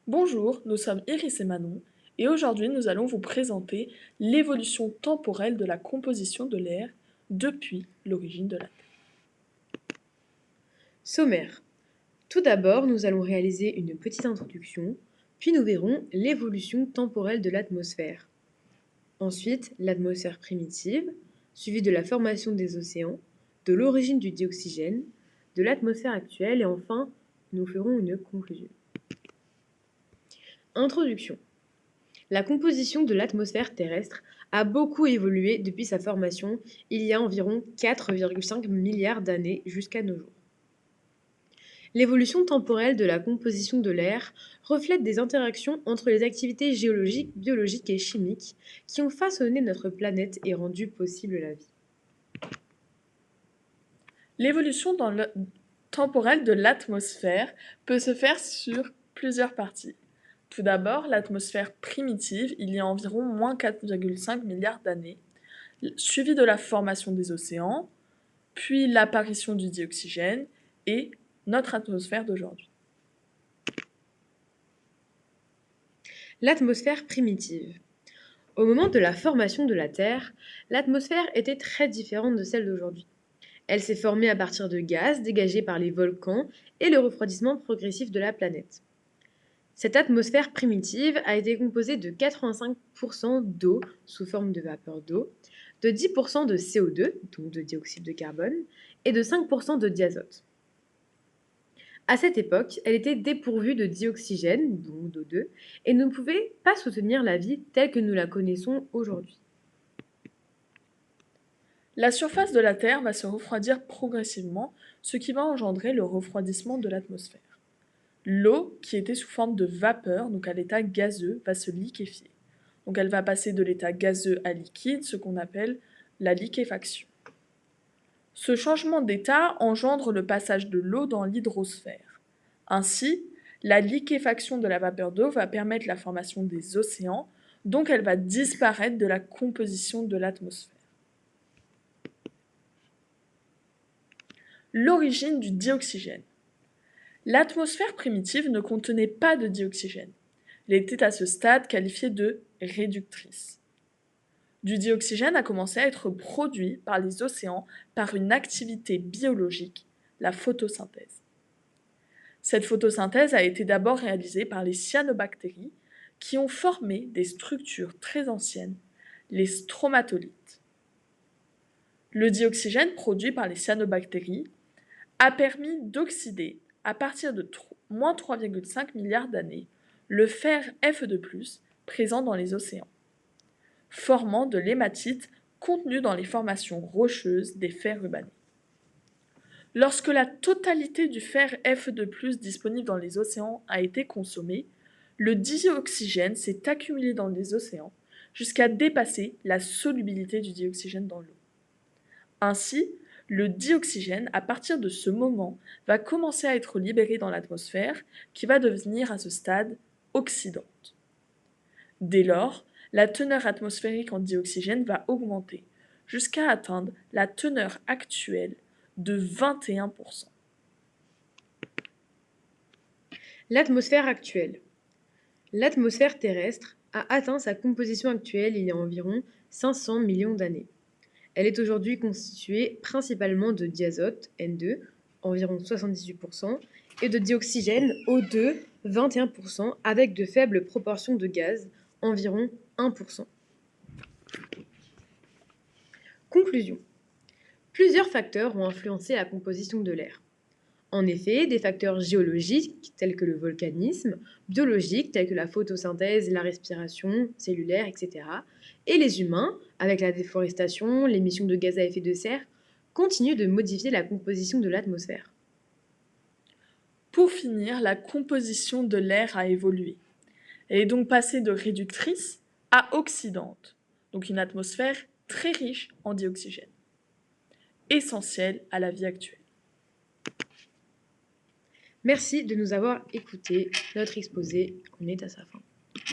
Bonjour, nous sommes Iris et Manon, et aujourd'hui nous allons vous présenter l'évolution temporelle de la composition de l'air depuis l'origine de la Terre. Sommaire. Tout d'abord, nous allons réaliser une petite introduction, puis nous verrons l'évolution temporelle de l'atmosphère. Ensuite, l'atmosphère primitive, suivie de la formation des océans, de l'origine du dioxygène, de l'atmosphère actuelle et enfin, nous ferons une conclusion. Introduction. La composition de l'atmosphère terrestre a beaucoup évolué depuis sa formation il y a environ 4,5 milliards d'années jusqu'à nos jours. L'évolution temporelle de la composition de l'air reflète des interactions entre les activités géologiques, biologiques et chimiques qui ont façonné notre planète et rendu possible la vie. L'évolution temporelle de l'atmosphère peut se faire sur plusieurs parties. Tout d'abord, l'atmosphère primitive, il y a environ moins 4,5 milliards d'années, suivie de la formation des océans, puis l'apparition du dioxygène et notre atmosphère d'aujourd'hui. L'atmosphère primitive. Au moment de la formation de la Terre, l'atmosphère était très différente de celle d'aujourd'hui. Elle s'est formée à partir de gaz dégagés par les volcans et le refroidissement progressif de la planète. Cette atmosphère primitive a été composée de 85% d'eau sous forme de vapeur d'eau, de 10% de CO2, donc de dioxyde de carbone, et de 5% de diazote. À cette époque, elle était dépourvue de dioxygène, donc d'O2, et ne pouvait pas soutenir la vie telle que nous la connaissons aujourd'hui. La surface de la Terre va se refroidir progressivement, ce qui va engendrer le refroidissement de l'atmosphère. L'eau, qui était sous forme de vapeur, donc à l'état gazeux, va se liquéfier. Donc elle va passer de l'état gazeux à liquide, ce qu'on appelle la liquéfaction. Ce changement d'état engendre le passage de l'eau dans l'hydrosphère. Ainsi, la liquéfaction de la vapeur d'eau va permettre la formation des océans, donc elle va disparaître de la composition de l'atmosphère. L'origine du dioxygène. L'atmosphère primitive ne contenait pas de dioxygène. Elle était à ce stade qualifiée de réductrice. Du dioxygène a commencé à être produit par les océans par une activité biologique, la photosynthèse. Cette photosynthèse a été d'abord réalisée par les cyanobactéries qui ont formé des structures très anciennes, les stromatolites. Le dioxygène produit par les cyanobactéries a permis d'oxyder, à partir de moins 3,5 milliards d'années, le fer Fe2+, présent dans les océans, formant de l'hématite contenu dans les formations rocheuses des fers rubanés. Lorsque la totalité du fer Fe2+, disponible dans les océans a été consommée, le dioxygène s'est accumulé dans les océans jusqu'à dépasser la solubilité du dioxygène dans l'eau. Ainsi, le dioxygène, à partir de ce moment, va commencer à être libéré dans l'atmosphère, qui va devenir à ce stade oxydante. Dès lors, la teneur atmosphérique en dioxygène va augmenter, jusqu'à atteindre la teneur actuelle de 21%. L'atmosphère actuelle. L'atmosphère terrestre a atteint sa composition actuelle il y a environ 500 millions d'années. Elle est aujourd'hui constituée principalement de diazote, N2, environ 78%, et de dioxygène, O2, 21%, avec de faibles proportions de gaz, environ 1%. Conclusion. Plusieurs facteurs ont influencé la composition de l'air. En effet, des facteurs géologiques tels que le volcanisme, biologiques tels que la photosynthèse, la respiration cellulaire, etc., et les humains, avec la déforestation, l'émission de gaz à effet de serre, continuent de modifier la composition de l'atmosphère. Pour finir, la composition de l'air a évolué. Elle est donc passée de réductrice à oxydante, donc une atmosphère très riche en dioxygène, essentielle à la vie actuelle. Merci de nous avoir écoutés. Notre exposé en est à sa fin.